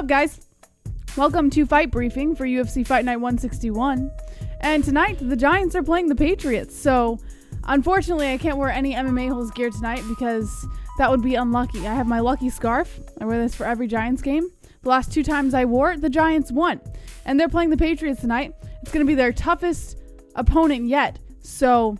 up, guys? Welcome to Fight Briefing for UFC Fight Night 161. And tonight, the Giants are playing the Patriots. So, unfortunately, I can't wear any MMA-Holes gear tonight because that would be unlucky. I have my lucky scarf. I wear this for every Giants game. The last 2 times I wore it, the Giants won. And they're playing the Patriots tonight. It's going to be their toughest opponent yet. So,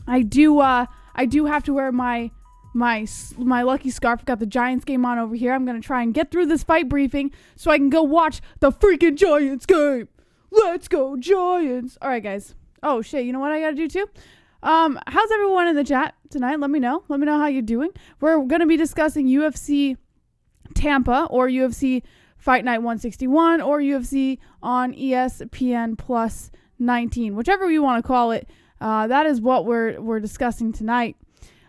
I do have to wear my lucky scarf. I've got the Giants game on over here. I'm going to try and get through this fight briefing so I can go watch the freaking Giants game. Let's go, Giants. All right, guys. Oh, shit. You know what I got to do, too? How's everyone in the chat tonight? Let me know. Let me know how you're doing. We're going to be discussing UFC Tampa or UFC Fight Night 161 or UFC on ESPN Plus 19. Whichever you want to call it, that is what we're discussing tonight.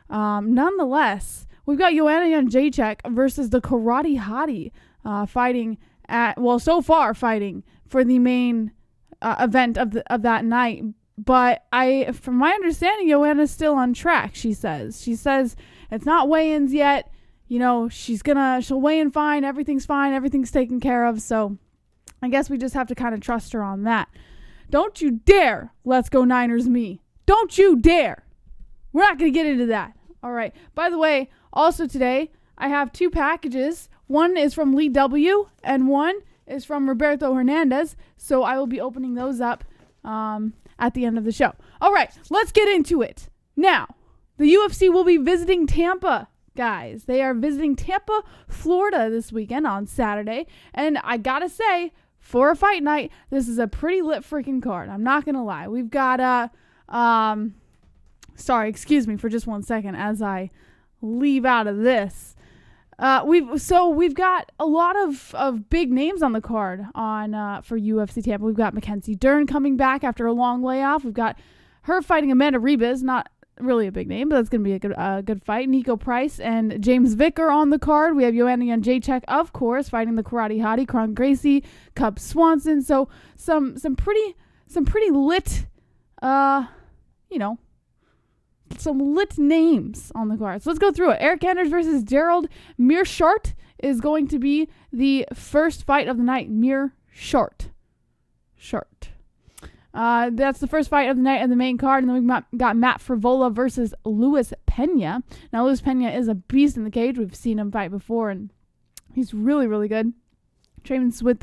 Nonetheless, we've got Joanna Jedrzejczyk versus the Karate Hottie fighting for the main event of that night. But from my understanding, Joanna's still on track. She says it's not weigh-ins yet. You know, she'll weigh in fine. Everything's fine. Everything's taken care of. So I guess we just have to kind of trust her on that. Don't you dare let's go Niners me. Don't you dare. We're not going to get into that. All right. By the way, also today, I have 2 packages. One is from Lee W. and one is from Roberto Hernandez. So I will be opening those up at the end of the show. All right. Let's get into it. Now, the UFC will be visiting Tampa, guys. They are visiting Tampa, Florida this weekend on Saturday. And I got to say, for a fight night, this is a pretty lit freaking card. I'm not going to lie. We've got sorry, excuse me for just 1 second as I leave out of this. We've got a lot of big names on the card for UFC Tampa. We've got MacKenzie Dern coming back after a long layoff. We've got her fighting Amanda Ribas, not really a big name, but that's going to be a good fight. Niko Price and James Vick are on the card. We have Joanna Jedrzejczyk, of course, fighting the Karate Hottie, Kron Gracie, Cub Swanson. So some pretty lit, some lit names on the card. So let's go through it. Eric Anders versus Gerald Murshudov is going to be the first fight of the night. Murshudov. That's the first fight of the night in the main card. And then we've got Matt Frevola versus Luis Pena. Now, Luis Pena is a beast in the cage. We've seen him fight before, and he's really, really good. Trains with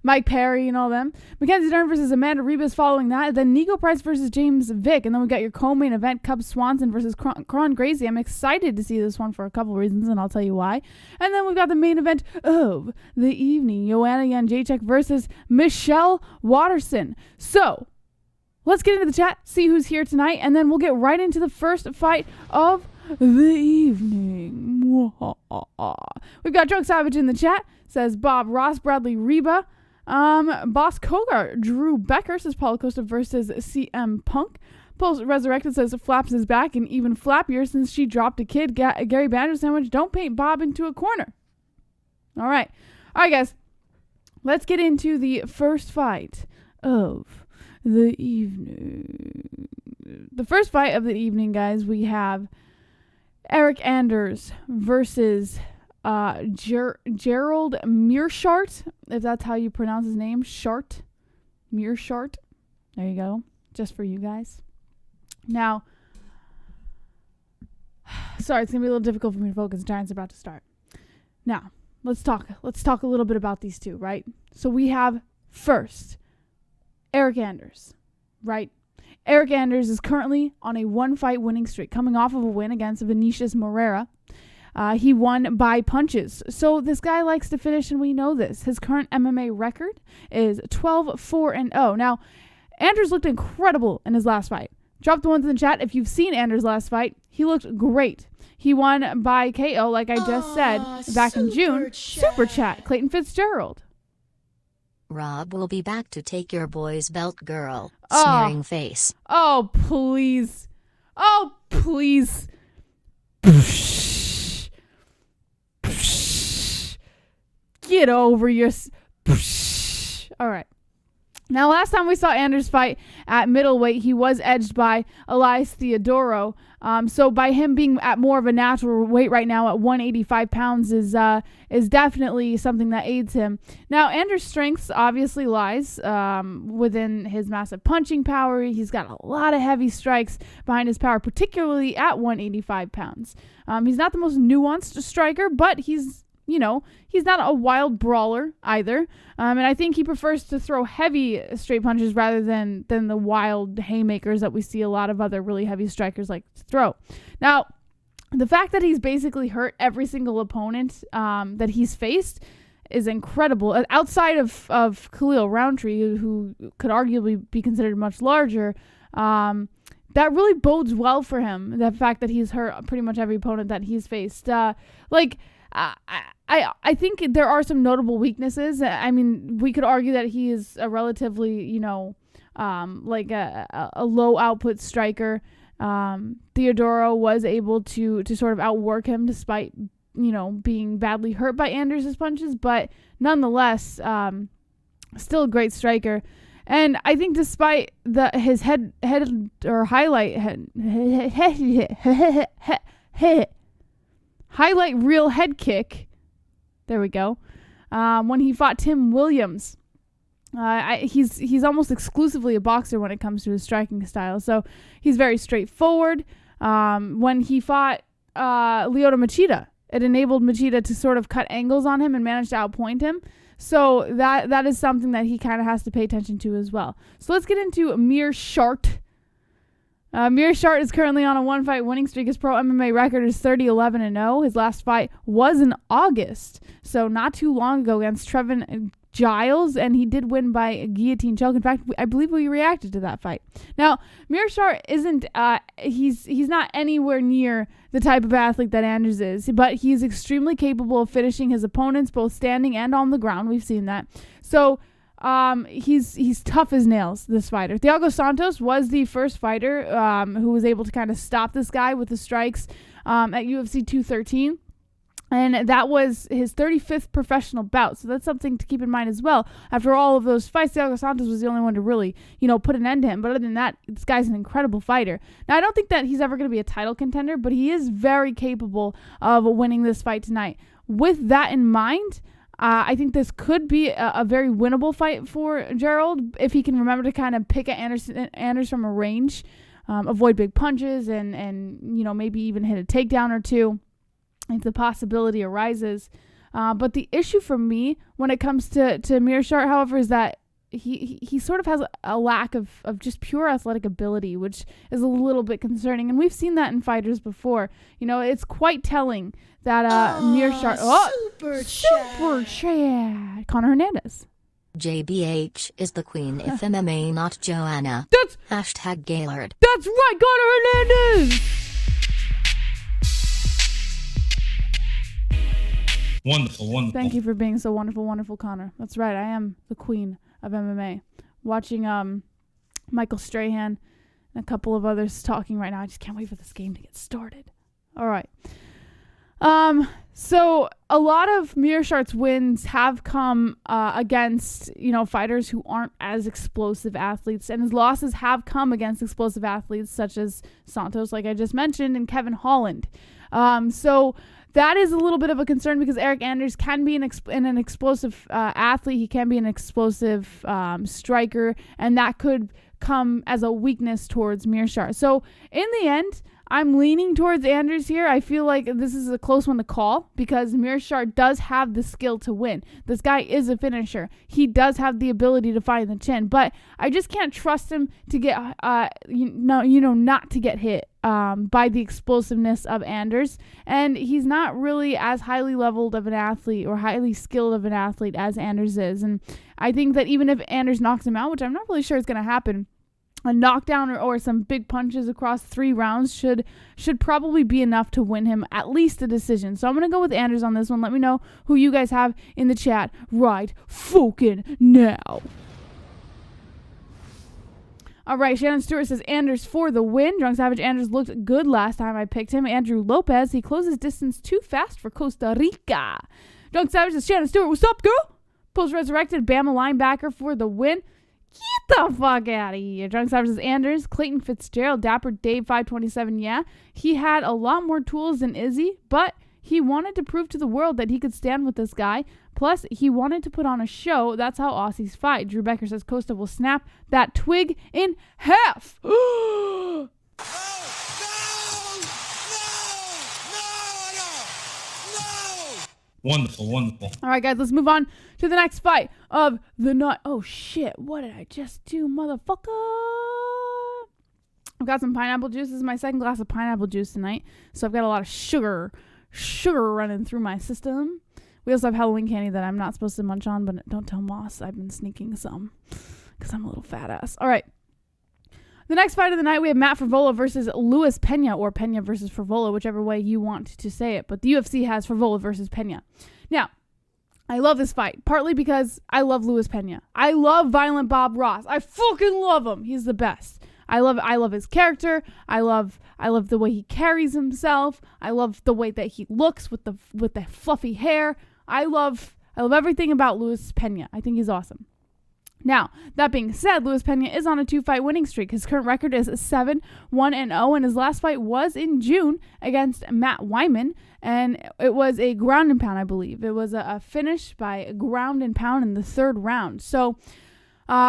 Mike Perry and all them. MacKenzie Dern versus Amanda Ribas following that. Then Niko Price versus James Vick. And then we got your co-main event, Cub Swanson versus Kron Gracie. I'm excited to see this one for a couple reasons, and I'll tell you why. And then we've got the main event of the evening, Joanna Jedrzejczyk versus Michelle Waterson. So, let's get into the chat, see who's here tonight, and then we'll get right into the first fight of the evening. We've got Drunk Savage in the chat. Says Bob Ross, Bradley Reba. Boss Kogar, Drew Becker says Paulo Costa versus CM Punk. Post Resurrected says Flaps is back and even flappier since she dropped a kid. Gary Banjo sandwich. Don't paint Bob into a corner. All right, guys. Let's get into the first fight of the evening. The first fight of the evening, guys, we have Eric Anders versus Gerald Murshudov, if that's how you pronounce his name. Murshudov. There you go. Just for you guys. Now, sorry, it's going to be a little difficult for me to focus. Giants are about to start. Now, let's talk a little bit about these two, right? So we have first Eric Anders, right? Eric Anders is currently on a 1-fight winning streak, coming off of a win against Vinicius Moreira. He won by punches. So this guy likes to finish, and we know this. His current MMA record is 12-4-0. Now, Anders looked incredible in his last fight. Drop the ones in the chat. If you've seen Anders' last fight, he looked great. He won by KO, like I just said, back in June. Super chat. Clayton Fitzgerald. Rob will be back to take your boy's belt, girl. Sneering face. Oh, please. Oh, please. Get over your... All right. Now, last time we saw Anders fight at middleweight, he was edged by Elias Theodorou. So by him being at more of a natural weight right now at 185 pounds is definitely something that aids him. Now, Anders' strengths obviously lies within his massive punching power. He's got a lot of heavy strikes behind his power, particularly at 185 pounds. He's not the most nuanced striker, but he's not a wild brawler either. And I think he prefers to throw heavy straight punches rather than the wild haymakers that we see a lot of other really heavy strikers like to throw. Now, the fact that he's basically hurt every single opponent that he's faced is incredible. Outside of Khalil Roundtree, who could arguably be considered much larger, that really bodes well for him, the fact that he's hurt pretty much every opponent that he's faced. I think there are some notable weaknesses. I mean, we could argue that he is a relatively, like a low output striker. Theodorou was able to sort of outwork him despite, being badly hurt by Anders' punches, but nonetheless, still a great striker. And I think despite his highlight reel head kick, there we go, when he fought Tim Williams, he's almost exclusively a boxer when it comes to his striking style, so he's very straightforward. When he fought Lyoto Machida, it enabled Machida to sort of cut angles on him and manage to outpoint him. So that is something that he kind of has to pay attention to as well. So let's get into Meerschaert. Meerschaert is currently on a 1-fight winning streak. His pro MMA record is 30-11-0. His last fight was in August, so not too long ago, against Trevin Giles, and he did win by a guillotine choke. In fact, I believe we reacted to that fight. Now, Meerschaert isn't he's not anywhere near the type of athlete that Anders is, but he's extremely capable of finishing his opponents both standing and on the ground. We've seen that. So he's tough as nails, this fighter. Thiago Santos was the first fighter who was able to kind of stop this guy with the strikes at UFC 213. And that was his 35th professional bout. So that's something to keep in mind as well. After all of those fights, Thiago Santos was the only one to really, put an end to him. But other than that, this guy's an incredible fighter. Now, I don't think that he's ever going to be a title contender, but he is very capable of winning this fight tonight. With that in mind, I think this could be a very winnable fight for Gerald if he can remember to kind of pick at Anders from a range, avoid big punches, and maybe even hit a takedown or two if the possibility arises. But the issue for me when it comes to Meerschaert, however, is that he sort of has a lack of just pure athletic ability, which is a little bit concerning. And we've seen that in fighters before. It's quite telling that Meerschaert... Super chat! Connor Hernandez. JBH is the queen if MMA not Joanna. Hashtag Gaylord. That's right, Connor Hernandez! Wonderful. Thank you for being so wonderful, Connor. That's right. I am the queen of MMA. Watching Michael Strahan and a couple of others talking right now. I just can't wait for this game to get started. All right. So a lot of Meerschaert's wins have come against, fighters who aren't as explosive athletes, and his losses have come against explosive athletes such as Santos, like I just mentioned, and Kevin Holland. So that is a little bit of a concern because Eric Anders can be an explosive athlete. He can be an explosive striker, and that could come as a weakness towards Meerschaert. So in the end, I'm leaning towards Anders here. I feel like this is a close one to call because Meerschaert does have the skill to win. This guy is a finisher. He does have the ability to find the chin, but I just can't trust him to get, not to get hit by the explosiveness of Anders. And he's not really as highly leveled of an athlete or highly skilled of an athlete as Anders is. And I think that even if Anders knocks him out, which I'm not really sure is going to happen, a knockdown or some big punches across 3 rounds should probably be enough to win him at least a decision. So I'm going to go with Anders on this one. Let me know who you guys have in the chat right fucking now. All right, Shannon Stewart says Anders for the win. Drunk Savage, Anders looked good last time I picked him. Andrew Lopez, he closes distance too fast for Costa Rica. Drunk Savage says Shannon Stewart, what's up, girl? Post Resurrected, Bama linebacker for the win. Get the fuck out of here. Drunk Savage says Anders, Clayton Fitzgerald, Dapper Dave 527. Yeah, he had a lot more tools than Izzy, but he wanted to prove to the world that he could stand with this guy. Plus, he wanted to put on a show. That's how Aussies fight. Drew Becker says Costa will snap that twig in half. No! Wonderful, wonderful. All right, guys, let's move on to the next fight of the night. Oh, shit. What did I just do, motherfucker? I've got some pineapple juice. This is my second glass of pineapple juice tonight. So I've got a lot of sugar running through my system. We also have Halloween candy that I'm not supposed to munch on, but don't tell Moss I've been sneaking some because I'm a little fat ass. All right. The next fight of the night, we have Matt Frevola versus Luis Pena, or Pena versus Frevola, whichever way you want to say it. But the UFC has Frevola versus Pena. Now, I love this fight, partly because I love Luis Pena. I love Violent Bob Ross. I fucking love him. He's the best. I love his character. I love the way he carries himself. I love the way that he looks with the fluffy hair. I love everything about Luis Pena. I think he's awesome. Now, that being said, Luis Pena is on a 2-fight winning streak. His current record is 7-1-0, and his last fight was in June against Matt Wyman, and it was a ground and pound, I believe. It was a finish by ground and pound in the third round. So,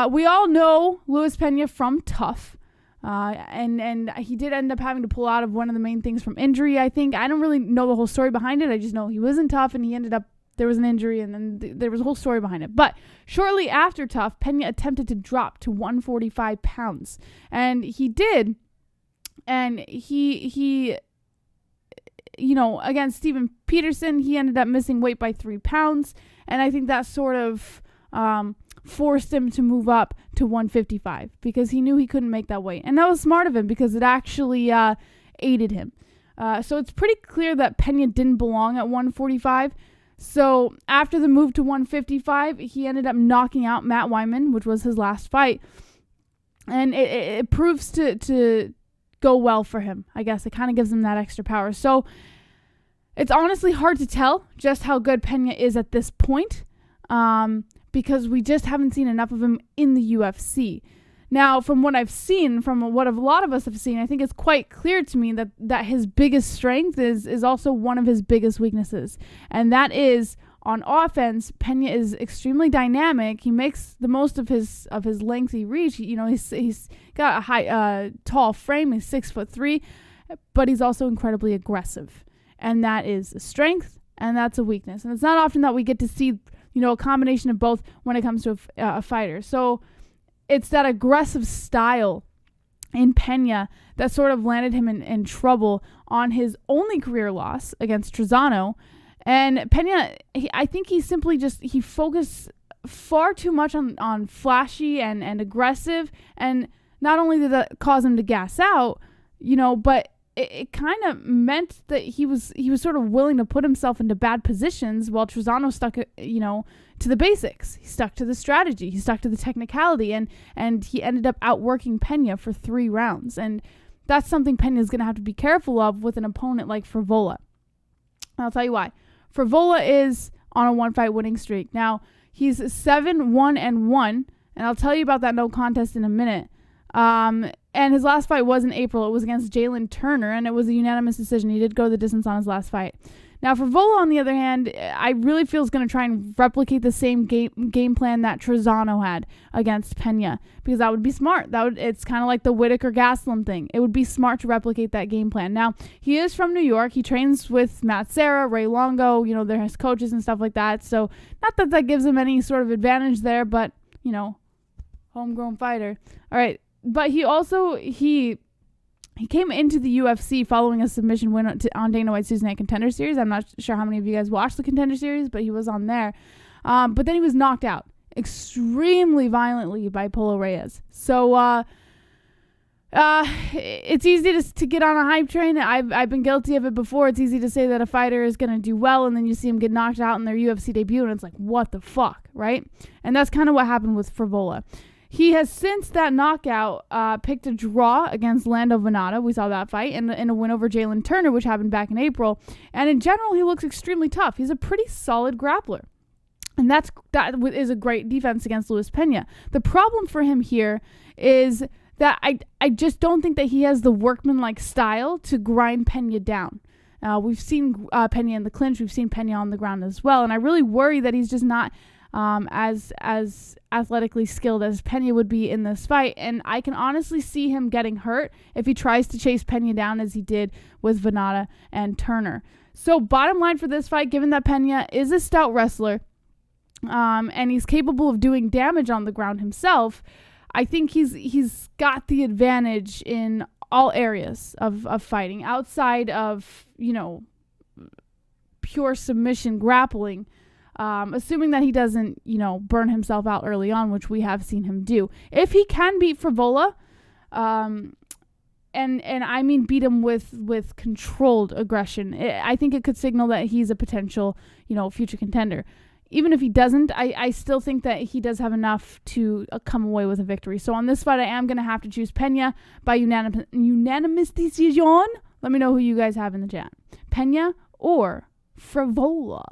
we all know Luis Pena from Tough, and he did end up having to pull out of one of the main things from injury, I think. I don't really know the whole story behind it. I just know he was in Tough, and he ended up there was an injury, and then there was a whole story behind it. But shortly after Tough, Pena attempted to drop to 145 pounds. And he did. And he against Steven Peterson, he ended up missing weight by 3 pounds. And I think that sort of forced him to move up to 155 because he knew he couldn't make that weight. And that was smart of him because it actually aided him. So it's pretty clear that Pena didn't belong at 145. So after the move to 155, he ended up knocking out Matt Wyman, which was his last fight. And it proves to go well for him, I guess. It kind of gives him that extra power. So it's honestly hard to tell just how good Pena is at this point because we just haven't seen enough of him in the UFC. Now, from what I've seen, from what a lot of us have seen, I think it's quite clear to me that his biggest strength is also one of his biggest weaknesses. And that is, on offense, Pena is extremely dynamic. He makes the most of his lengthy reach. He's got a high, tall frame. He's 6'3", but he's also incredibly aggressive. And that is a strength, and that's a weakness. And it's not often that we get to see, a combination of both when it comes to a fighter. So it's that aggressive style in Pena that sort of landed him in trouble on his only career loss against Trezano. And Pena, I think he simply he focused far too much on flashy and aggressive. And not only did that cause him to gas out, but it kind of meant that he was sort of willing to put himself into bad positions while Trezano stuck, to the basics. He stuck to the strategy. He stuck to the technicality, and he ended up outworking Pena for 3 rounds. And that's something Pena is going to have to be careful of with an opponent like Frevola. And I'll tell you why. Frevola is on a 1-fight winning streak. Now, he's 7-1-1, and I'll tell you about that no contest in a minute. And his last fight was in April. It was against Jalen Turner, and it was a unanimous decision. He did go the distance on his last fight. Now, Frevola, on the other hand, I really feel is going to try and replicate the same game plan that Trezano had against Pena, because that would be smart. It's kind of like the Whitaker-Gastelum thing. It would be smart to replicate that game plan. Now, he is from New York. He trains with Matt Serra, Ray Longo. They're his coaches and stuff like that. So, not that gives him any sort of advantage there, but, homegrown fighter. All right. But he also, he came into the UFC following a submission win on Dana White's Tuesday Night Contender Series. I'm not sure how many of you guys watched the Contender Series, but he was on there. But then he was knocked out extremely violently by Polo Reyes. So it's easy to get on a hype train. I've been guilty of it before. It's easy to say that a fighter is going to do well, and then you see him get knocked out in their UFC debut, and it's like, what the fuck, right? And that's kind of what happened with Frevola. He has since that knockout picked a draw against Lando Venata. We saw that fight, and a win over Jalen Turner, which happened back in April. And in general, he looks extremely tough. He's a pretty solid grappler. And that is a great defense against Luis Pena. The problem for him here is that I just don't think that he has the workman-like style to grind Pena down. We've seen Pena in the clinch. We've seen Pena on the ground as well. And I really worry that he's just not as athletically skilled as Pena would be in this fight. And I can honestly see him getting hurt if he tries to chase Pena down as he did with Venata and Turner. So bottom line for this fight, given that Pena is a stout wrestler, and he's capable of doing damage on the ground himself, I think he's got the advantage in all areas of fighting outside of, pure submission grappling, assuming that he doesn't, burn himself out early on, which we have seen him do. If he can beat Frevola, and I mean beat him with controlled aggression, I think it could signal that he's a potential, future contender. Even if he doesn't, I still think that he does have enough to come away with a victory. So on this fight, I am going to have to choose Pena by unanimous decision. Let me know who you guys have in the chat. Pena or Frevola?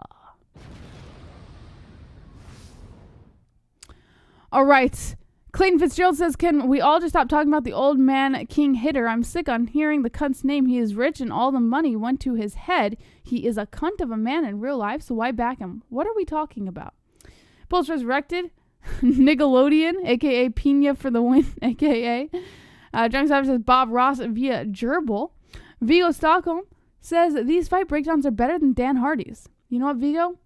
All right. Clayton Fitzgerald says, can we all just stop talking about the old man king hitter? I'm sick on hearing the cunt's name. He is rich and all the money went to his head. He is a cunt of a man in real life, so why back him? What are we talking about? Pulse Resurrected, Nickelodeon, a.k.a. Pena for the win, a.k.a. John Savage says, Bob Ross via Gerbil. Vigo Stockholm says, these fight breakdowns are better than Dan Hardy's. You know what, Vigo?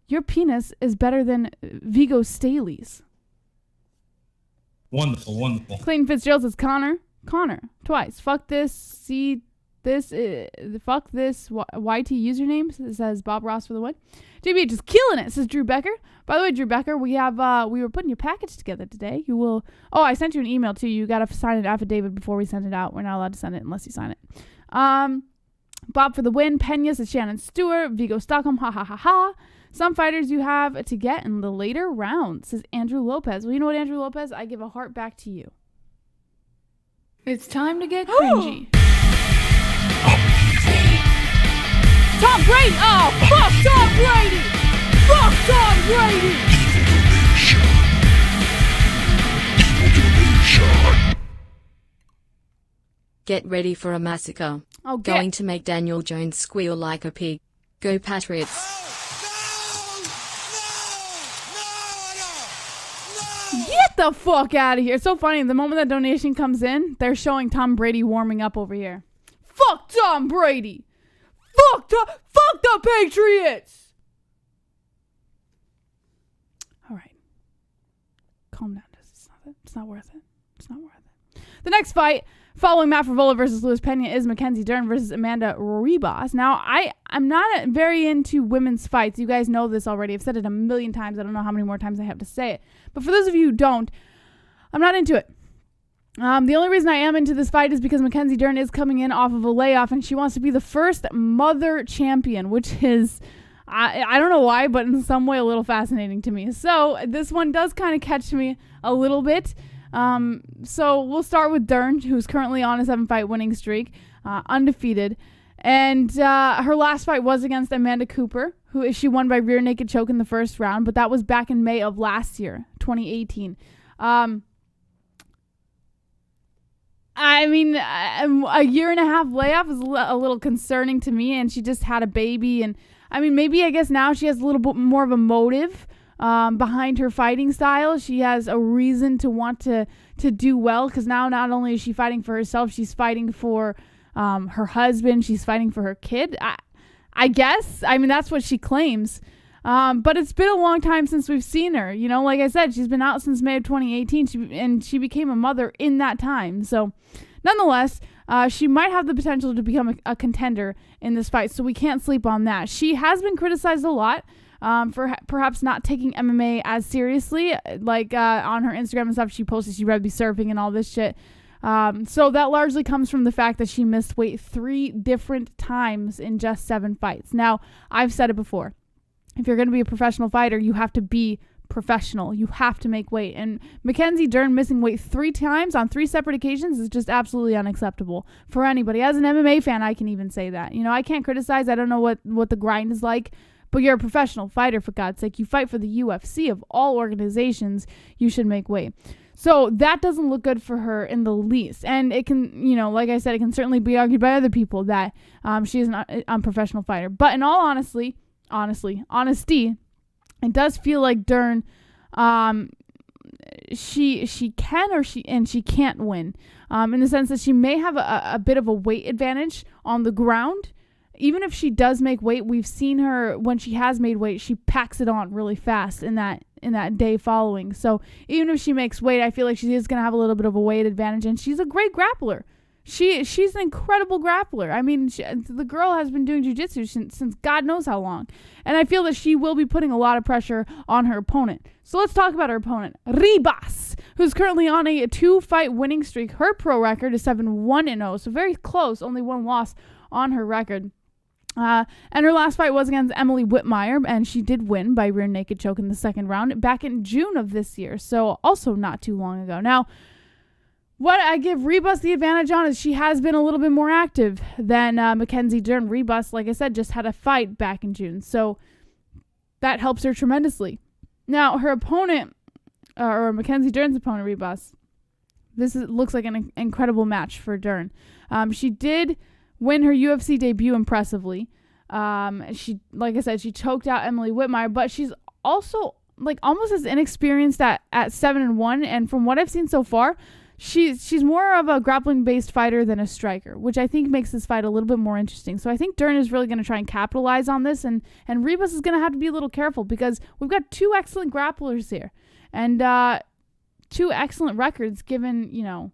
Your penis is better than Vigo Staley's. Wonderful, wonderful. Clayton Fitzgerald says Connor, twice. Fuck this, fuck this, YT username, says Bob Ross for the win. JB just killing it, says Drew Becker. By the way, Drew Becker, we were putting your package together today. I sent you an email too. You got to sign an affidavit before we send it out. We're not allowed to send it unless you sign it. Bob for the win. Pena says Shannon Stewart. Vigo Stockholm, ha ha ha ha. Some fighters you have to get in the later rounds, says Andrew Lopez. Well, you know what, Andrew Lopez? I give a heart back to you. It's time to get cringy. Tom Brady! Oh, fuck Tom Brady! Fuck Tom Brady! Get ready for a massacre. Going to make Daniel Jones squeal like a pig. Go Patriots. Get the fuck out of here. It's so funny. The moment that donation comes in, they're showing Tom Brady warming up over here. Fuck Tom Brady. Fuck the Patriots. All right. Calm down. It's not worth it. It's not worth it. The next fight following Matt Frevola versus Luis Pena is MacKenzie Dern versus Amanda Ribas. Now, I'm not very into women's fights. You guys know this already. I've said it a million times. I don't know how many more times I have to say it. But for those of you who don't, I'm not into it. The only reason I am into this fight is because MacKenzie Dern is coming in off of a layoff, and she wants to be the first mother champion, which is, I don't know why, but in some way a little fascinating to me. So this one does kind of catch me a little bit. So we'll start with Dern, who's currently on a 7-fight winning streak, undefeated. And her last fight was against Amanda Cooper, who she won by rear naked choke in the first round, but that was back in May of last year, 2018. I mean, a year and a half layoff is a little concerning to me, and she just had a baby. And I mean, maybe I guess now she has a little bit more of a motive behind her fighting style. She has a reason to want to do well, because now not only is she fighting for herself, she's fighting for her husband. She's fighting for her kid. I guess. I mean, that's what she claims. But it's been a long time since we've seen her. You know, like I said, she's been out since May of 2018, she became a mother in that time. So, nonetheless, she might have the potential to become a contender in this fight, so we can't sleep on that. She has been criticized a lot for perhaps not taking MMA as seriously. Like on her Instagram and stuff, she posted she'd rather be surfing and all this shit. So that largely comes from the fact that she missed weight 3 different times in just 7 fights. Now, I've said it before. If you're going to be a professional fighter, you have to be professional. You have to make weight. And MacKenzie Dern missing weight 3 times on 3 separate occasions is just absolutely unacceptable for anybody. As an MMA fan, I can even say that. You know, I can't criticize. I don't know what the grind is like. But you're a professional fighter, for God's sake. You fight for the UFC. Of all organizations, you should make weight. So that doesn't look good for her in the least. And it can, like I said, it can certainly be argued by other people that she is an unprofessional fighter. But in all honesty, it does feel like Dern, she can or she can't win, in the sense that she may have a bit of a weight advantage on the ground. Even if she does make weight, we've seen her when she has made weight, she packs it on really fast in that day following. So even if she makes weight, I feel like she is going to have a little bit of a weight advantage, and she's a great grappler. She's an incredible grappler. I mean, the girl has been doing jiu-jitsu since God knows how long. And I feel that she will be putting a lot of pressure on her opponent. So let's talk about her opponent, Ribas, who's currently on a 2-fight winning streak. Her pro record is 7-1-0, so very close, only one loss on her record. And her last fight was against Emily Whitmire, and she did win by rear naked choke in the second round back in June of this year, so also not too long ago. Now, what I give Ribas the advantage on is she has been a little bit more active than MacKenzie Dern. Ribas, like I said, just had a fight back in June, so that helps her tremendously. Now, her opponent, or MacKenzie Dern's opponent, Ribas, looks like an incredible match for Dern. She did win her UFC debut impressively. She, like I said, she choked out Emily Whitmire, but she's also like almost as inexperienced at 7-1. And from what I've seen so far, she's more of a grappling based fighter than a striker, which I think makes this fight a little bit more interesting. So I think Dern is really going to try and capitalize on this, and Ribas is going to have to be a little careful because we've got two excellent grapplers here, and two excellent records given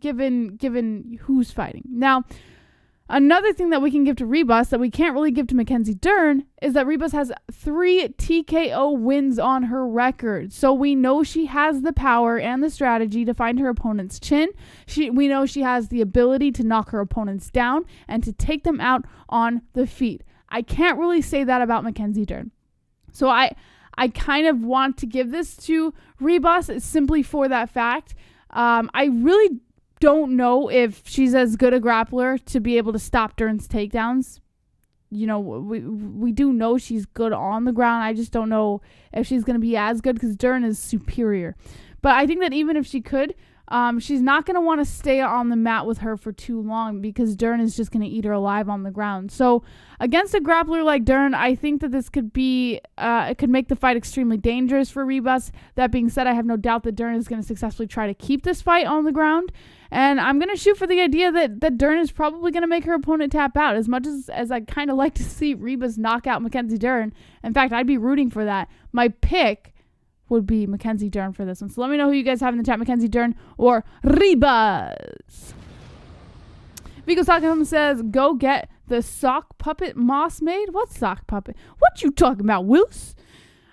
given who's fighting. Now, another thing that we can give to Ribas that we can't really give to MacKenzie Dern is that Ribas has 3 TKO wins on her record. So we know she has the power and the strategy to find her opponent's chin. We know she has the ability to knock her opponents down and to take them out on the feet. I can't really say that about MacKenzie Dern. So I kind of want to give this to Ribas simply for that fact. I really don't know if she's as good a grappler to be able to stop Dern's takedowns. We do know she's good on the ground. I just don't know if she's going to be as good because Dern is superior. But I think that even if she could, she's not going to want to stay on the mat with her for too long because Dern is just going to eat her alive on the ground. So against a grappler like Dern, I think that this could be, it could make the fight extremely dangerous for Ribas. That being said, I have no doubt that Dern is going to successfully try to keep this fight on the ground. And I'm going to shoot for the idea that Dern is probably going to make her opponent tap out. As much as I kind of like to see Ribas knock out MacKenzie Dern. In fact, I'd be rooting for that. My pick would be MacKenzie Dern for this one. So let me know who you guys have in the chat, MacKenzie Dern or Ribas. Vico Stockholm says, go get the sock puppet moss made. What sock puppet? What you talking about, Wills?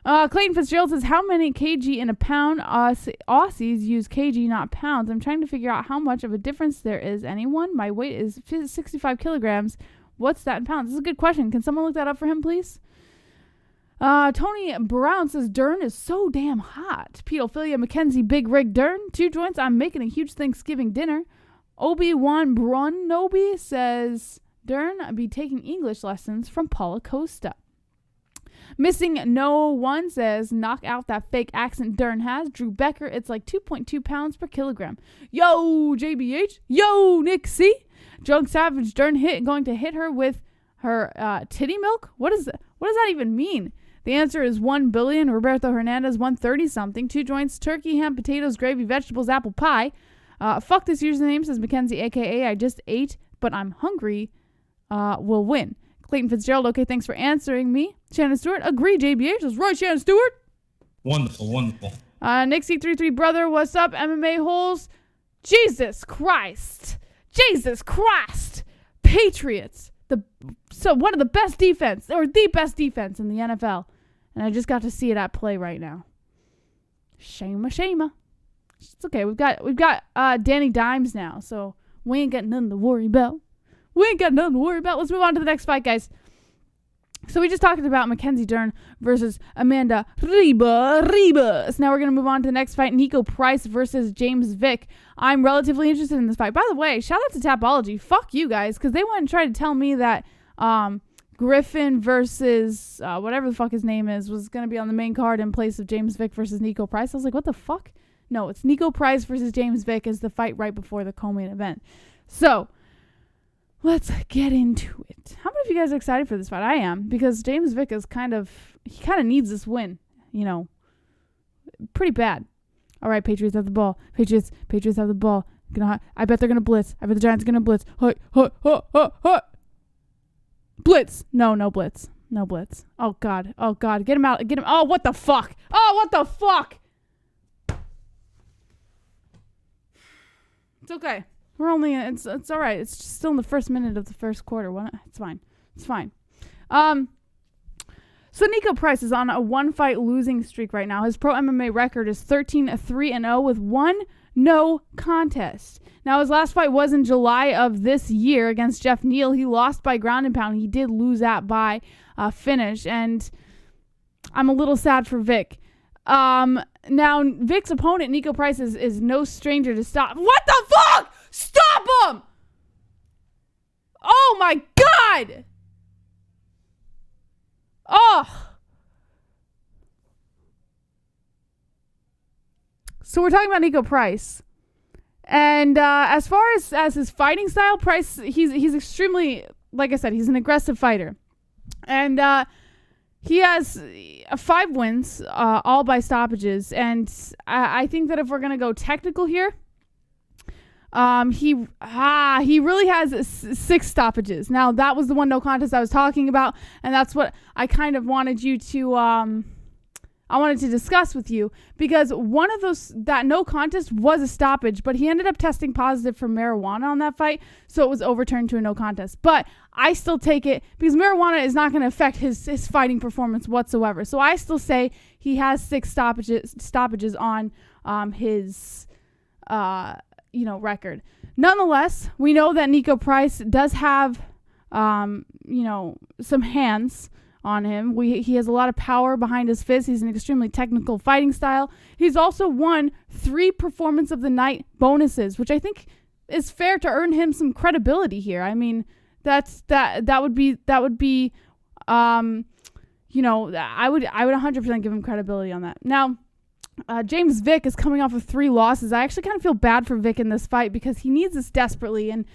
Clayton Fitzgerald says, how many kg in a pound? Aussies use kg, not pounds. I'm trying to figure out how much of a difference there is. Anyone? My weight is 65 kilograms. What's that in pounds? This is a good question. Can someone look that up for him, please? Tony Brown says, Dern is so damn hot. Pedophilia MacKenzie Big Rig Dern. 2 joints. I'm making a huge Thanksgiving dinner. Obi-Wan Brunnobi says, Dern be taking English lessons from Paula Costa. Missing No One says, knock out that fake accent Dern has. Drew Becker, it's like 2.2 pounds per kilogram. Yo, JBH. Yo, Nick C. Drunk Savage, Dern going to hit her with her titty milk? What does that even mean? The answer is 1 billion. Roberto Hernandez, 130-something. 2 joints, turkey, ham, potatoes, gravy, vegetables, apple pie. Fuck this username, says MacKenzie, a.k.a. I just ate, but I'm hungry. Will win. Clayton Fitzgerald, okay, thanks for answering me. Shannon Stewart, agree, JBH. That's right, Shannon Stewart. Wonderful. Nick C33, brother, what's up? MMA-Holes. Jesus Christ. Patriots. One of the best defense, or the best defense in the NFL. And I just got to see it at play right now. Shame. It's okay. We've got Danny Dimes now, so we ain't got nothing to worry about. Let's move on to the next fight, guys. So we just talked about MacKenzie Dern versus Amanda Ribas. Now we're going to move on to the next fight, Niko Price versus James Vick. I'm relatively interested in this fight. By the way, shout out to Tapology. Fuck you guys, because they went and tried to tell me that Griffin versus whatever the fuck his name is was going to be on the main card in place of James Vick versus Niko Price. I was like, what the fuck? No, it's Niko Price versus James Vick is the fight right before the co-main event. So let's get into it. How many of you guys are excited for this fight? I am, because James Vick is kind of needs this win, pretty bad. All right, Patriots have the ball. Patriots have the ball. I bet they're going to blitz. I bet the Giants are going to blitz. Blitz. No blitz. No blitz. Oh, God. Get him out. Get him. Oh, what the fuck? It's okay. We're only, it's all right. It's still in the first minute of the first quarter. It's fine. So Niko Price is on a 1-fight losing streak right now. His pro MMA record is 13-3-0 with 1 no contest. Now, his last fight was in July of this year against Jeff Neal. He lost by ground and pound. He did lose that by finish, and I'm a little sad for Vick. Now, Vick's opponent, Niko Price, is no stranger to stop. What the fuck? Stop him! Oh, my God! Oh! So we're talking about Niko Price. And as far as his fighting style, Price, he's extremely, like I said, he's an aggressive fighter. And he has 5 wins, all by stoppages. And I think that if we're going to go technical here, he really has 6 stoppages. Now, that was the 1 no contest I was talking about, and that's what I kind of wanted you to I wanted to discuss with you, because one of those, that no contest was a stoppage, but he ended up testing positive for marijuana on that fight, so it was overturned to a no contest. But I still take it, because marijuana is not going to affect his fighting performance whatsoever. So I still say he has 6 stoppages on his record. Nonetheless, we know that Niko Price does have some hands on him. He has a lot of power behind his fists. He's an extremely technical fighting style. He's also won 3 Performance of the Night bonuses, which I think is fair to earn him some credibility here. I mean, that would be I would 100% give him credibility on that. Now, James Vick is coming off of 3 losses. I actually kind of feel bad for Vick in this fight because he needs this desperately, and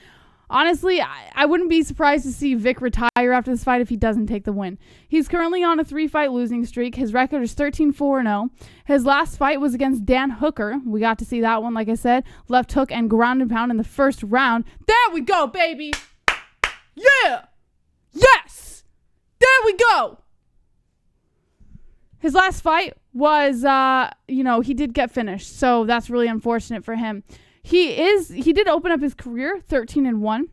honestly, I wouldn't be surprised to see Vick retire after this fight if he doesn't take the win. He's currently on a 3-fight losing streak. His record is 13-4-0. His last fight was against Dan Hooker. We got to see that one, like I said. Left hook and ground and pound in the first round. There we go, baby! Yeah! Yes! There we go! His last fight was, he did get finished, so that's really unfortunate for him. He did open up his career 13-1,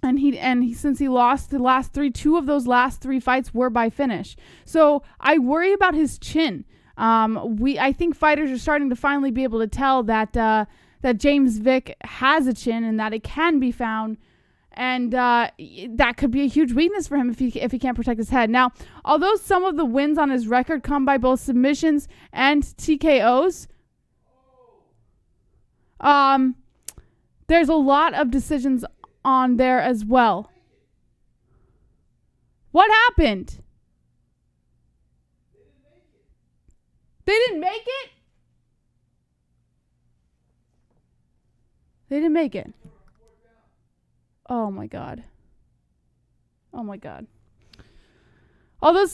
and since he lost the last 3, 2 of those last 3 fights were by finish. So I worry about his chin. I think fighters are starting to finally be able to tell that James Vick has a chin and that it can be found, and that could be a huge weakness for him if he can't protect his head. Now, although some of the wins on his record come by both submissions and TKOs, there's a lot of decisions on there as well. What happened? They didn't make it? They didn't make it. Oh my God. Although,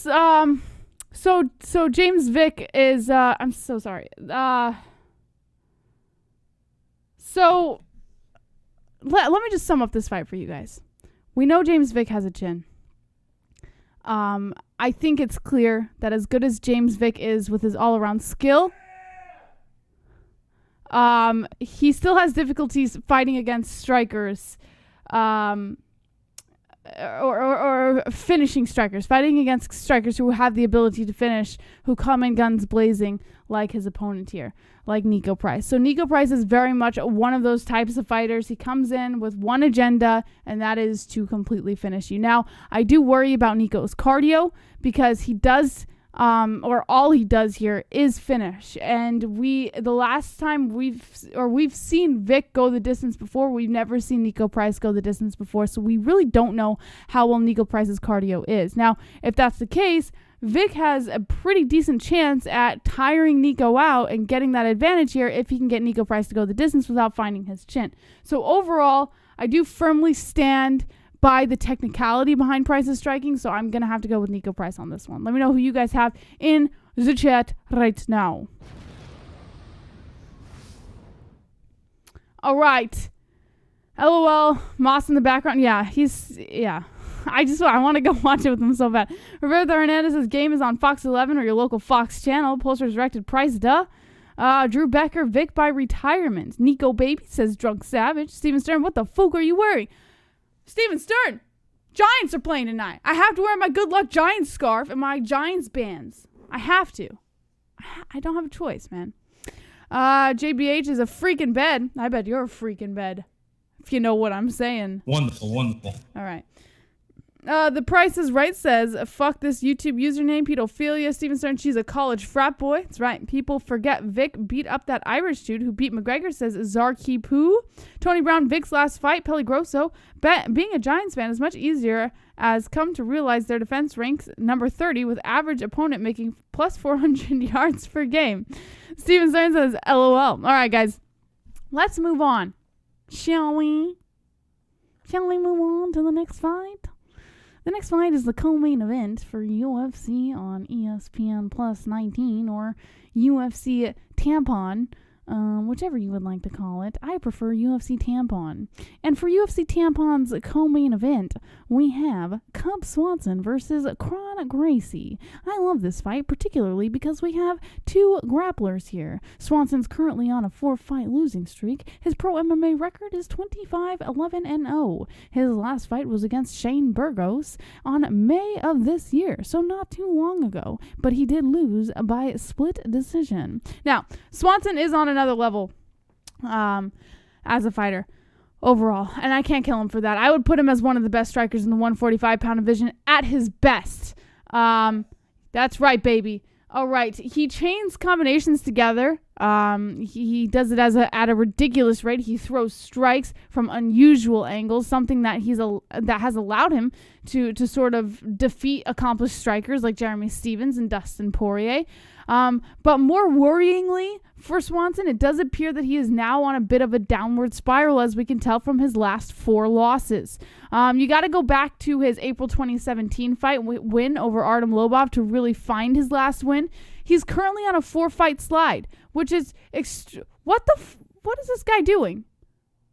so James Vick is, I'm so sorry. So, let me just sum up this fight for you guys. We know James Vick has a chin. I think it's clear that as good as James Vick is with his all-around skill, he still has difficulties fighting against strikers, or finishing strikers, fighting against strikers who have the ability to finish, who come in guns blazing like his opponent here, like Niko Price. So Niko Price is very much one of those types of fighters. He comes in with one agenda, and that is to completely finish you. Now, I do worry about Niko's cardio because he does or all he does here is finish. And the last time we've seen Vick go the distance before, we've never seen Niko Price go the distance before. So we really don't know how well Niko Price's cardio is. Now, if that's the case, Vick has a pretty decent chance at tiring Niko out and getting that advantage here if he can get Niko Price to go the distance without finding his chin. So overall, I do firmly stand by the technicality behind Price's striking, so I'm going to have to go with Niko Price on this one. Let me know who you guys have in the chat right now. All right. LOL, Moss in the background. Yeah. I want to go watch it with him so bad. Roberto Hernandez's game is on Fox 11 or your local Fox channel. Post resurrected Price, duh. Drew Becker, Vick by retirement. Nico Baby says Drunk Savage. Steven Stern, what the fuck are you wearing? Steven Stern, Giants are playing tonight. I have to wear my Good Luck Giants scarf and my Giants bands. I have to. I don't have a choice, man. JBH is a freaking bed. I bet you're a freaking bed, if you know what I'm saying. Wonderful, wonderful. All right. The Price is Right says, fuck this YouTube username, pedophilia. Steven Stern, she's a college frat boy. That's right. People forget Vick beat up that Irish dude who beat McGregor, says Zarky Poo. Tony Brown, Vick's last fight, Peli Grosso. Being a Giants fan is much easier as come to realize their defense ranks number 30 with average opponent making plus 400 yards per game. Steven Stern says, LOL. All right, guys. Let's move on. Shall we? Shall we move on to the next fight? The next fight is the co-main event for UFC on ESPN Plus 19 or UFC Tampon, whichever you would like to call it. I prefer UFC Tampon. And for UFC Tampon's co-main event, we have Cub Swanson versus Kron Gracie. I love this fight, particularly because we have two grapplers here. Swanson's currently on a 4-fight losing streak. His pro MMA record is 25-11-0. His last fight was against Shane Burgos on May of this year, so not too long ago, but he did lose by split decision. Now, Swanson is on another level as a fighter overall, and I can't kill him for that. I would put him as one of the best strikers in the 145-pound division at his best. That's right, baby. All right, he chains combinations together. He does it at a ridiculous rate. He throws strikes from unusual angles, something that that has allowed him to sort of defeat accomplished strikers like Jeremy Stevens and Dustin Poirier. But more worryingly for Swanson, it does appear that he is now on a bit of a downward spiral, as we can tell from his last 4 losses. You got to go back to his April 2017 fight win over Artem Lobov to really find his last win. He's currently on a 4-fight slide, which is what is this guy doing?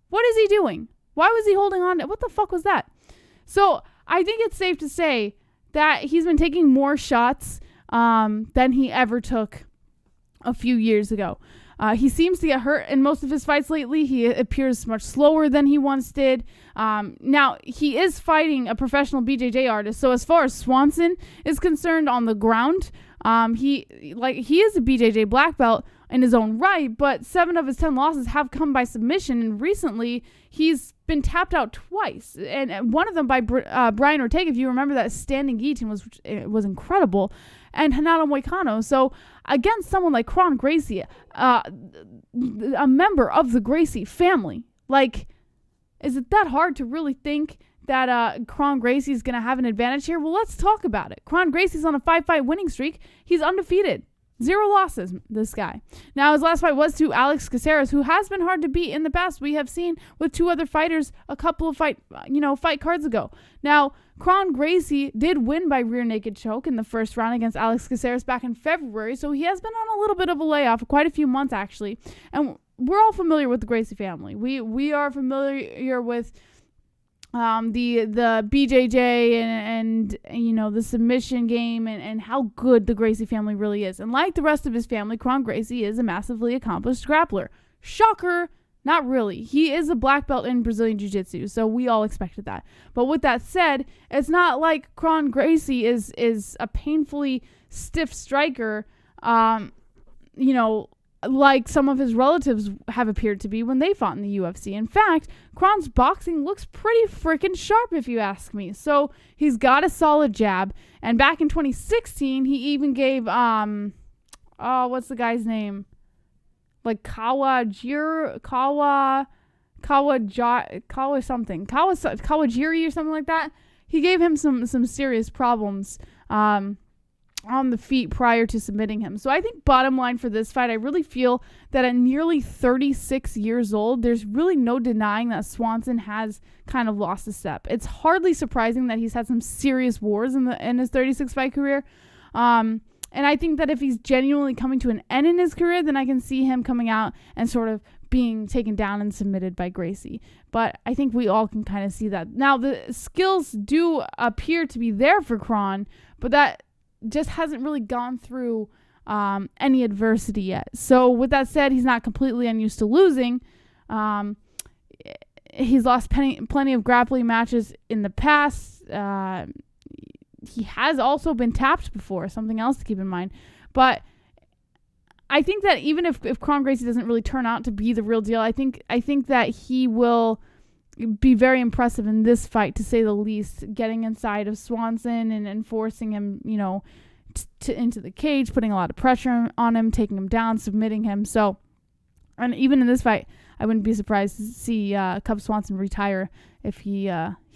What is he doing? Why was he holding on? What the fuck was that? So I think it's safe to say that he's been taking more shots than he ever took a few years ago. He seems to get hurt in most of his fights lately. He appears much slower than he once did. Now, he is fighting a professional BJJ artist, so as far as Swanson is concerned on the ground, he is a BJJ black belt in his own right, but 7 of his 10 losses have come by submission, and recently he's been tapped out twice, and one of them by Brian Ortega. If you remember, that standing guillotine was incredible, and Renato Moicano. So against someone like Kron Gracie, a member of the Gracie family, like, is it that hard to really think that Kron Gracie is going to have an advantage here? Well, let's talk about it. Kron Gracie's on a 5-fight winning streak. He's undefeated. 0 losses, this guy. Now, his last fight was to Alex Caceres, who has been hard to beat in the past. We have seen with 2 other fighters a couple of fight cards ago. Now, Kron Gracie did win by rear naked choke in the first round against Alex Caceres back in February, so he has been on a little bit of a layoff, quite a few months actually. And we're all familiar with the Gracie family. We are familiar with the BJJ and the submission game and how good the Gracie family really is. And like the rest of his family, Kron Gracie is a massively accomplished grappler. Shocker, not really. He is a black belt in Brazilian Jiu-Jitsu, so we all expected that. But with that said, it's not like Kron Gracie is a painfully stiff striker, like some of his relatives have appeared to be when they fought in the UFC. In fact, Kron's boxing looks pretty freaking sharp, if you ask me. So he's got a solid jab. And back in 2016, he even gave, what's the guy's name? Like Kawajiri or something like that. He gave him some serious problems on the feet prior to submitting him. So I think bottom line for this fight, I really feel that at nearly 36 years old, there's really no denying that Swanson has kind of lost a step. It's hardly surprising that he's had some serious wars in his 36 fight career. And I think that if he's genuinely coming to an end in his career, then I can see him coming out and sort of being taken down and submitted by Gracie. But I think we all can kind of see that. Now, the skills do appear to be there for Kron, but that just hasn't really gone through any adversity yet. So with that said, he's not completely unused to losing. He's lost plenty of grappling matches in the past. He has also been tapped before, something else to keep in mind. But I think that even if Kron Gracie doesn't really turn out to be the real deal, I think that he will be very impressive in this fight, to say the least, getting inside of Swanson and forcing him, into the cage, putting a lot of pressure on him, taking him down, submitting him. So, and even in this fight, I wouldn't be surprised to see Cub Swanson retire if he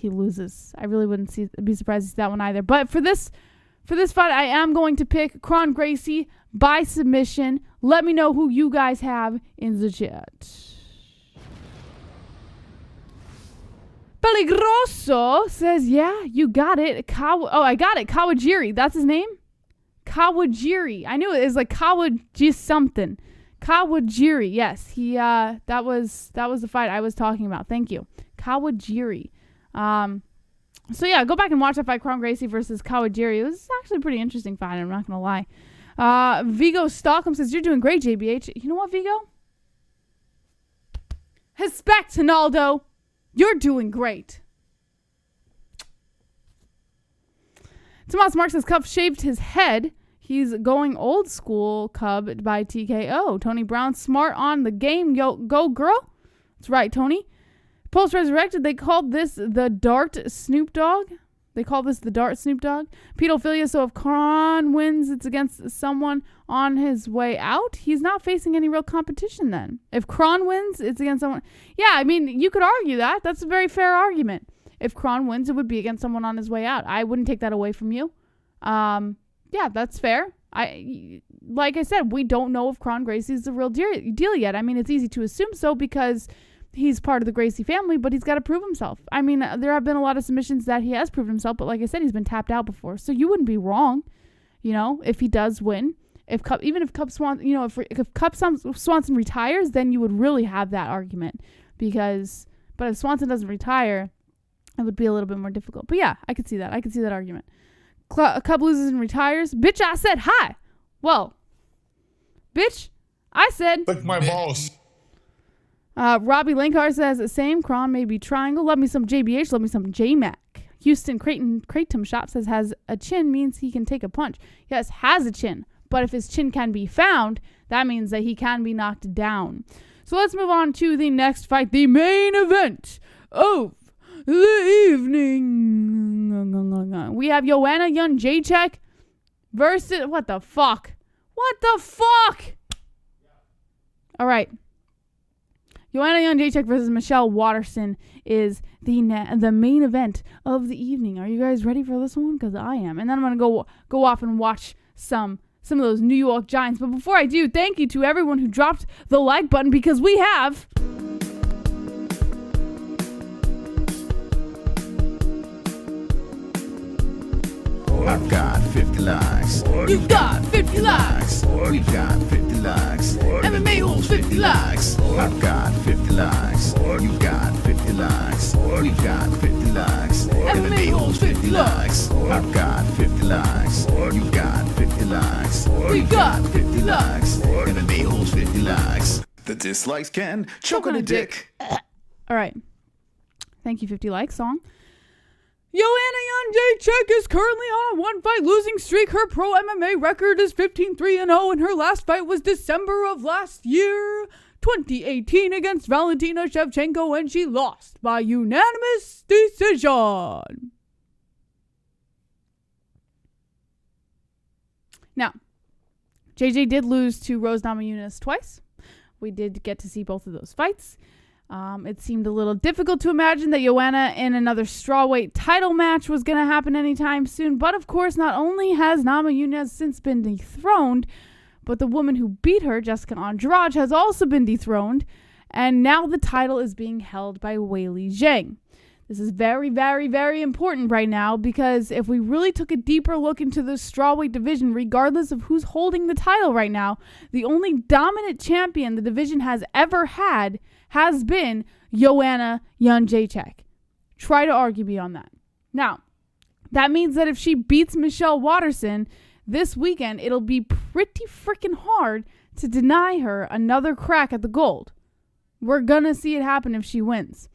loses. I really wouldn't be surprised to see that one either. But for this fight, I am going to pick Kron Gracie by submission. Let me know who you guys have in the chat. Peligroso says, yeah, you got it. I got it. Kawajiri. That's his name? Kawajiri. I knew it was like Kawaji something. Kawajiri. Yes, he that was the fight I was talking about. Thank you. Kawajiri. So yeah, go back and watch that fight, Kron Gracie versus Kawajiri. It was actually a pretty interesting fight, I'm not gonna lie. Vigo Stockholm says, you're doing great, JBH. You know what, Vigo? Respect, Hinaldo. You're doing great. Tomas Mark says, Cub shaved his head. He's going old school, Cub, by TKO. Tony Brown, smart on the game. Yo, go, girl. That's right, Tony. Post Resurrected, they called this the Dart Snoop Dogg. Pedophilia, so if Kron wins, it's against someone on his way out. He's not facing any real competition then. If Kron wins, it's against someone. Yeah, I mean, you could argue that. That's a very fair argument. If Kron wins, it would be against someone on his way out. I wouldn't take that away from you. Yeah, that's fair. Like I said, we don't know if Kron Gracie is the real deal yet. I mean, it's easy to assume so because he's part of the Gracie family, but he's got to prove himself. I mean, there have been a lot of submissions that he has proven himself, but like I said, he's been tapped out before. So you wouldn't be wrong, if he does win. If Cub Swanson retires, then you would really have that argument. But if Swanson doesn't retire, it would be a little bit more difficult. But yeah, I could see that. I could see that argument. Cub loses and retires. Bitch, I said hi. Well, bitch, I said. Lick my balls. Robbie Linkar says, the same. Kron may be triangle. Love me some JBH. Love me some JMac. Houston Kratom Shop says, has a chin means he can take a punch. Yes, has a chin. But if his chin can be found, that means that he can be knocked down. So let's move on to the next fight. The main event of the evening. We have Joanna Jedrzejczyk versus... What the fuck? All right. Joanna Jedrzejczyk versus Michelle Waterson is the main event of the evening. Are you guys ready for this one? Because I am. And then I'm going to go off and watch some of those New York Giants. But before I do, thank you to everyone who dropped the like button, because we have... I've got 50 likes. You've got 50 likes. We've got 50 likes. MMA-Holes 50 likes. I've got 50 likes. You've got 50 likes. We've got 50 likes. MMA-Holes 50 likes. I've got 50 likes. You've got 50 likes. We've got 50 likes. MMA-Holes 50 likes. The dislikes can choke on a dick. All right. Thank you, 50 likes song. Joanna Jedrzejczyk is currently on a one-fight losing streak. Her pro MMA record is 15-3-0, and her last fight was December of last year, 2018, against Valentina Shevchenko, and she lost by unanimous decision. Now, JJ did lose to Rose Namajunas twice. We did get to see both of those fights. It seemed a little difficult to imagine that Joanna in another strawweight title match was going to happen anytime soon. But of course, not only has Namajunas since been dethroned, but the woman who beat her, Jessica Andrade, has also been dethroned. And now the title is being held by Weili Zhang. This is very, very, very important right now, because if we really took a deeper look into the strawweight division, regardless of who's holding the title right now, the only dominant champion the division has ever had has been Joanna Jedrzejczyk. Try to argue me on that. Now, that means that if she beats Michelle Waterson this weekend, it'll be pretty freaking hard to deny her another crack at the gold. We're gonna see it happen if she wins.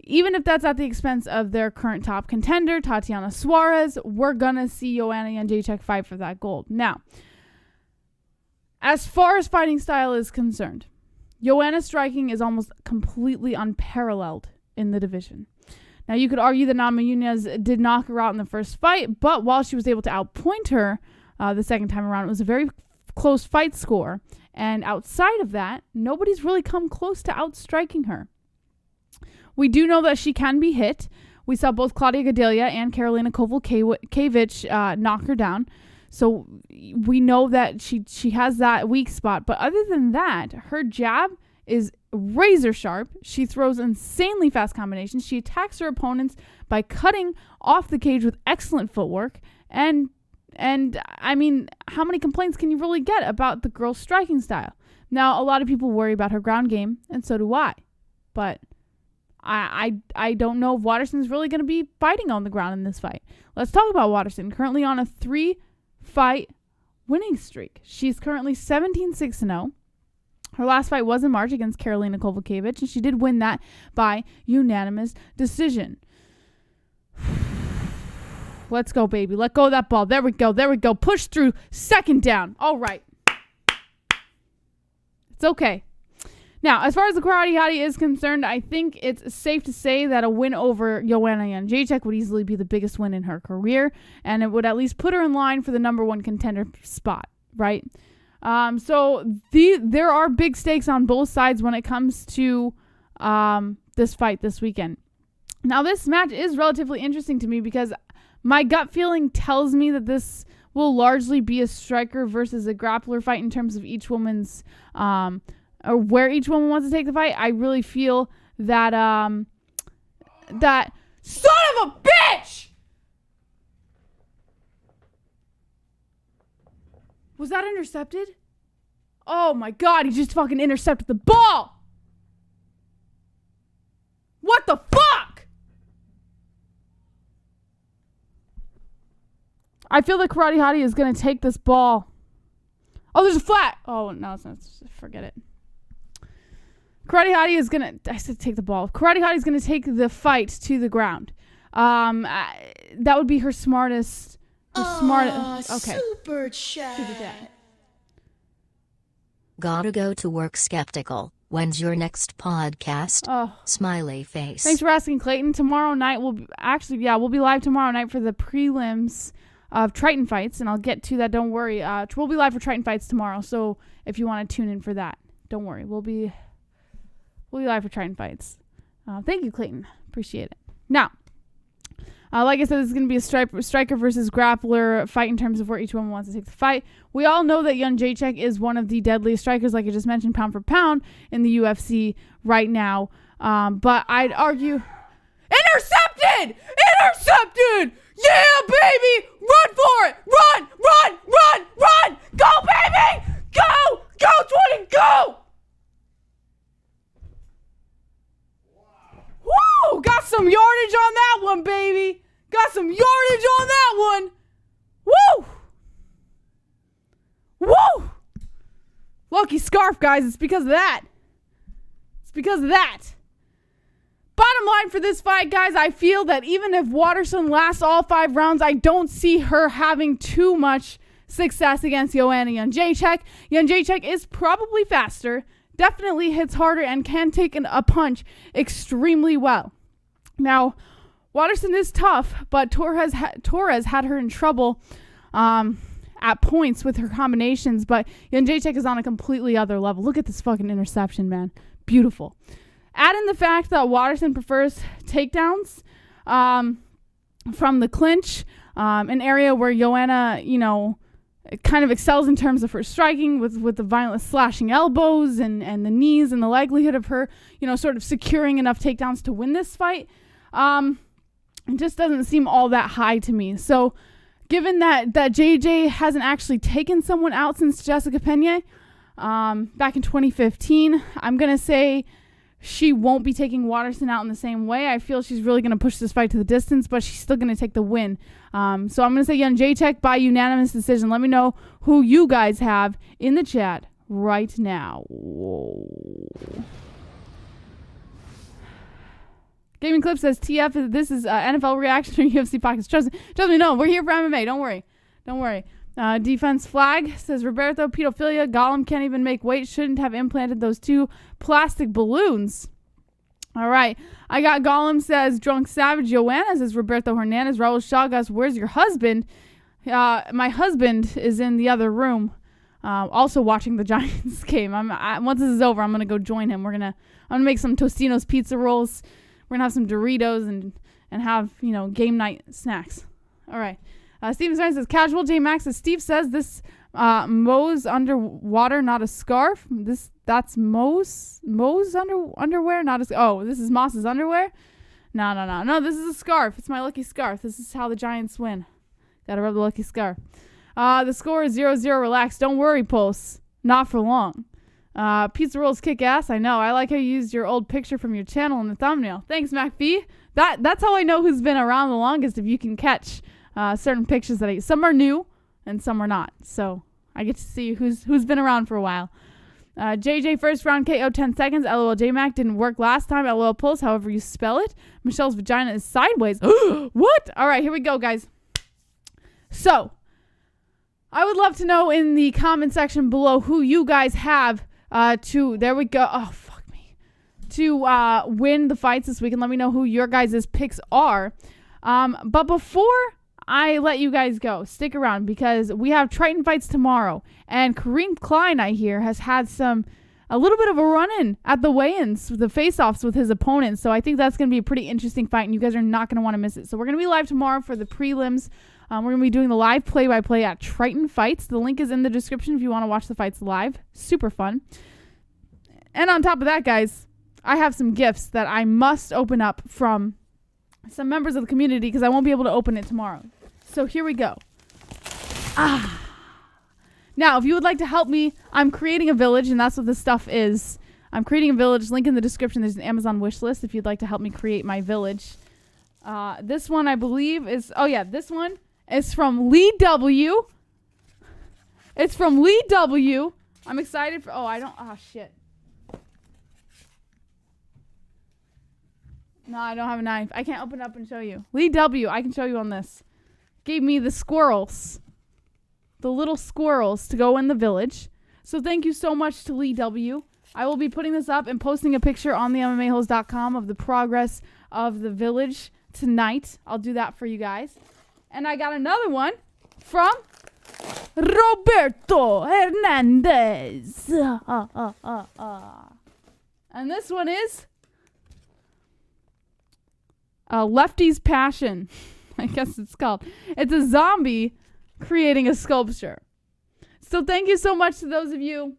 Even if that's at the expense of their current top contender, Tatiana Suarez, we're gonna see Joanna Jedrzejczyk fight for that gold. Now, as far as fighting style is concerned, Joanna's striking is almost completely unparalleled in the division. Now, you could argue that Namajunas did knock her out in the first fight, but while she was able to outpoint her the second time around, it was a very close fight score. And outside of that, nobody's really come close to outstriking her. We do know that she can be hit. We saw both Claudia Gadelha and Karolina Kowalkiewicz knock her down. So we know that she has that weak spot. But other than that, her jab is razor sharp. She throws insanely fast combinations. She attacks her opponents by cutting off the cage with excellent footwork. And I mean, how many complaints can you really get about the girl's striking style? Now, a lot of people worry about her ground game, and so do I. But I don't know if Waterson's really going to be fighting on the ground in this fight. Let's talk about Waterson. Currently on a 3-fight winning streak. She's currently 17-6-0. Her last fight was in March against Karolina Kowalkiewicz, and she did win that by unanimous decision. Let's go, baby. Let go of that ball. There we go. There we go. Push through. Second down. All right. It's okay. Now, as far as the Karate Hottie is concerned, I think it's safe to say that a win over Joanna Jedrzejczyk would easily be the biggest win in her career, and it would at least put her in line for the number one contender spot, right? So there are big stakes on both sides when it comes to this fight this weekend. Now, this match is relatively interesting to me because my gut feeling tells me that this will largely be a striker versus a grappler fight in terms of each woman's or where each woman wants to take the fight. I really feel that that son of a bitch! Was that intercepted? Oh my god, he just fucking intercepted the ball! What the fuck? I feel that Karate Hottie is going to take this ball. Oh, there's a flat. Oh, no, it's not. Forget it. Karate Hottie is going to... I said take the ball. Karate Hottie is going to take the fight to the ground. That would be her smartest... Okay. Super chat. Gotta go to work skeptical. When's your next podcast? Oh. Smiley face. Thanks for asking, Clayton. Tomorrow night, we'll be live tomorrow night for the prelims of Triton fights, and I'll get to that. Don't worry. We'll be live for Triton fights tomorrow, so if you want to tune in for that, don't worry. We'll be live for Triton fights. Thank you, Clayton. Appreciate it. Now, like I said, this is going to be a striker versus grappler fight in terms of where each woman wants to take the fight. We all know that Jedrzejczyk is one of the deadliest strikers, like I just mentioned, pound for pound in the UFC right now. But I'd argue... Intercepted! Yeah, baby! Run for it! Run! Go, baby! Go! 20, go! Woo! Got some yardage on that one, baby! Got some yardage on that one! Woo! Lucky scarf, guys. It's because of that. Bottom bottom line for this fight, guys, I feel that even if Waterson lasts all 5 rounds, I don't see her having too much success against Joanna Jedrzejczyk. Jedrzejczyk is probably faster, definitely hits harder, and can take a punch extremely well. Now, Waterson is tough, but Torres had her in trouble at points with her combinations, but Jedrzejczyk is on a completely other level. Look at this fucking interception, man. Beautiful. Add in the fact that Waterson prefers takedowns from the clinch, an area where Joanna, kind of excels in terms of her striking with the violent slashing elbows and the knees and the likelihood of her, sort of securing enough takedowns to win this fight. It just doesn't seem all that high to me. So given that JJ hasn't actually taken someone out since Jessica Pena back in 2015, I'm going to say she won't be taking Waterson out in the same way. I feel she's really going to push this fight to the distance, but she's still going to take the win. So I'm going to say Jedrzejczyk by unanimous decision. Let me know who you guys have in the chat right now. Whoa. Gaming Clip says, TF, this is NFL reaction or UFC podcast. Trust me, no, we're here for MMA. Don't worry. Defense Flag says, Roberto, pedophilia. Gollum can't even make weight. Shouldn't have implanted those 2 plastic balloons. All right. I got Gollum says, Drunk Savage. Joanna says, Roberto Hernandez. Raul Chagas, where's your husband? My husband is in the other room, also watching the Giants game. Once this is over, I'm going to go join him. I'm going to make some Tostino's pizza rolls. We're going to have some Doritos and have, game night snacks. All right. Steven Stein says, casual. J Max says, Steve says this Moe's underwater, not a scarf. That's Moe's underwear, not a... Oh, this is Moss's underwear? No, this is a scarf. It's my lucky scarf. This is how the Giants win. Gotta rub the lucky scarf. The score is 0-0. Relax. Don't worry, Pulse. Not for long. Pizza rolls kick ass. I know. I like how you used your old picture from your channel in the thumbnail. Thanks, MacV. That's how I know who's been around the longest, if you can catch certain pictures that some are new and some are not. So I get to see who's been around for a while. JJ first round KO 10 seconds. LOL JMac didn't work last time. LOL Pulse, however you spell it. Michelle's vagina is sideways. What? All right, here we go, guys. So I would love to know in the comment section below who you guys have there we go. Oh, fuck me. To win the fights this week, and let me know who your guys' picks are. But before I let you guys go, stick around because we have Triton fights tomorrow, and Kareem Klein, I hear, has had a little bit of a run-in at the weigh-ins, the face-offs with his opponents. So I think that's going to be a pretty interesting fight, and you guys are not going to want to miss it. So we're going to be live tomorrow for the prelims. We're going to be doing the live play-by-play at Triton Fights. The link is in the description if you want to watch the fights live. Super fun. And on top of that, guys, I have some gifts that I must open up from some members of the community because I won't be able to open it tomorrow. So here we go. Now, if you would like to help me, I'm creating a village, and that's what this stuff is. I'm creating a village. Link in the description. There's an Amazon wish list if you'd like to help me create my village. This one, I believe, is... Oh, yeah, this one is from Lee W. It's from Lee W. I'm excited for... Oh, shit. No, I don't have a knife. I can't open it up and show you. Lee W. I can show you on this. Gave me the squirrels. The little squirrels to go in the village. So thank you so much to Lee W. I will be putting this up and posting a picture on the MMA-Holes.com of the progress of the village tonight. I'll do that for you guys. And I got another one from Roberto Hernandez. And this one is Lefty's Passion. I guess it's called. It's a zombie creating a sculpture. So thank you so much to those of you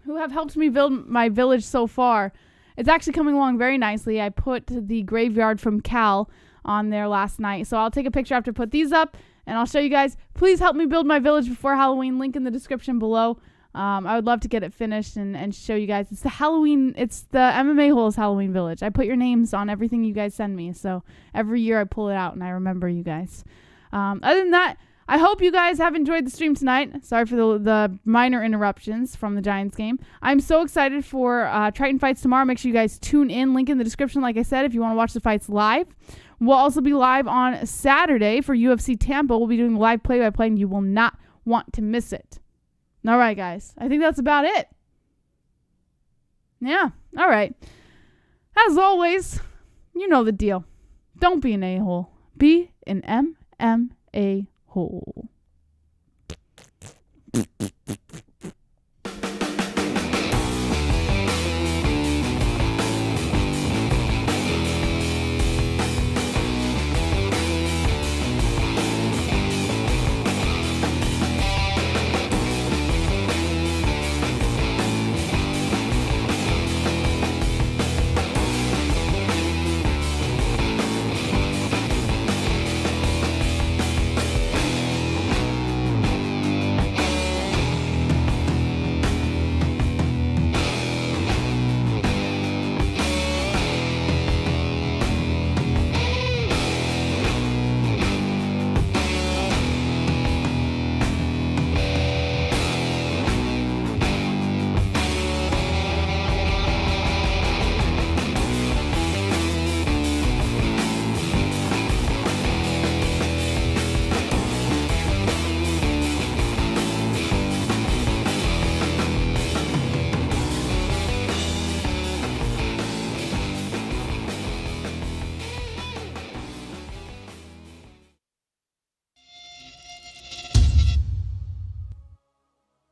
who have helped me build my village so far. It's actually coming along very nicely. I put the graveyard from Cal on there last night. So I'll take a picture after I put these up, and I'll show you guys. Please help me build my village before Halloween. Link in the description below. I would love to get it finished and show you guys. It's the MMA-Holes Halloween village. I put your names on everything you guys send me. So every year I pull it out and I remember you guys. Other than that, I hope you guys have enjoyed the stream tonight. Sorry for the minor interruptions from the Giants game. I'm so excited for Triton fights tomorrow. Make sure you guys tune in. Link in the description, like I said, if you want to watch the fights live. We'll also be live on Saturday for UFC Tampa. We'll be doing live play-by-play, and you will not want to miss it. All right, guys. I think that's about it. Yeah. All right. As always, you know the deal. Don't be an a-hole. Be an MMA-Hole.